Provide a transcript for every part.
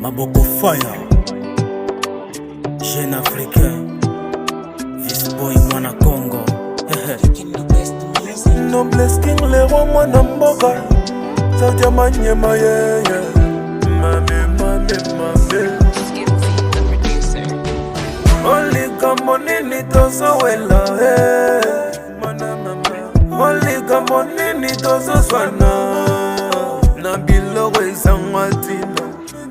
Maboko Fire, jeune africain, fils boy mwana Congo. Noblesse King le roi mwana mboka, Sadia Manyema yeye. Mame. Olika monini tozo wela Olika monini tozo swana Na biloko ezanga tina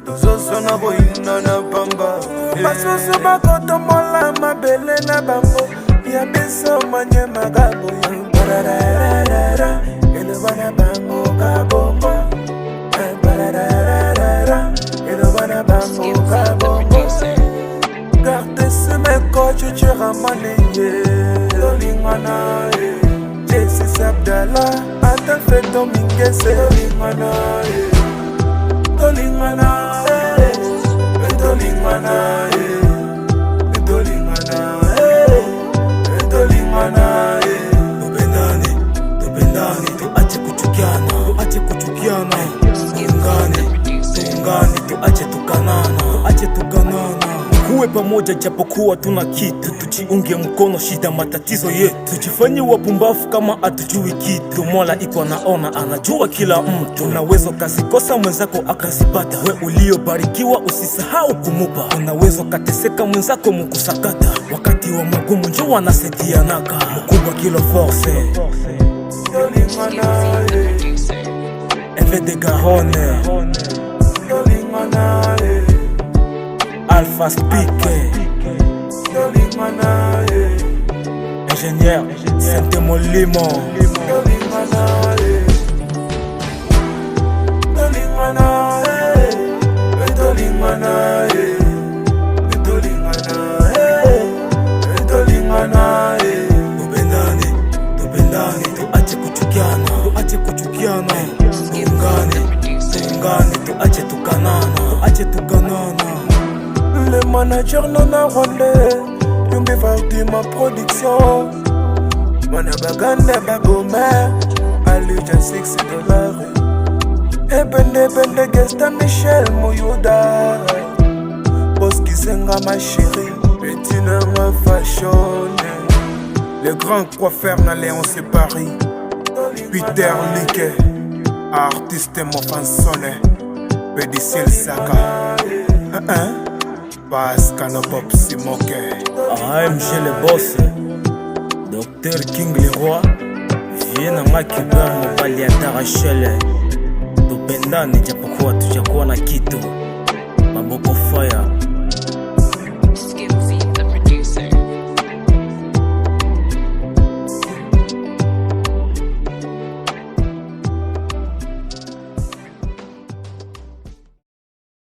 Tozo swana boyina na bamba Basusu bakoto mola mabele na bango Ya biso Manyema gabo Barararara Ele wana bango kabongo Barararara Ele wana bango kabongo Garde ce mec tu ramane Dolingana Jesus Abdallah Ata fait Domingese Dolingana Dolingana Dolingana Dolingana Dolingana Tupendane tuache kuchukiana Tuungane tuache tukanana Kuwe pamoja japokuwa tuna kitu, tujiunge mkono shida matatizo yetu, tujifanye wapumbafu kama atujui kitu. Mola iko naona, anajua kila mtu. Unaweza kasikosa mwenzako akasipata, we uliobarikiwa usisahau kumupa. Unaweza kateseka mwenzako mukusakata, wakati wa magumu njoo wanasaidianaka. Mkubwa kilo force Eve de Garonne Alpha Speaker Ingénieur Saint-Molimo Tupendane tuache kuchukiana Tuungane tuache tukanana Le manager non a rwandais Yumbi Vardi ma production Mana baganda bagoma Alluja $60 Ebende Gesta Michel Mouyouda Boss Kisenga ma chérie Bettina ma fashion Le grand coiffeur na Léonce Paris Peter Lique Artiste Mofansone Pedicil Saka Pascal Pop Simoke AMG le boss Dr King le roi Viena Makibar mobali ya Tarachele Tupendane japokuwa tujakuwa na kitu Maboko Fire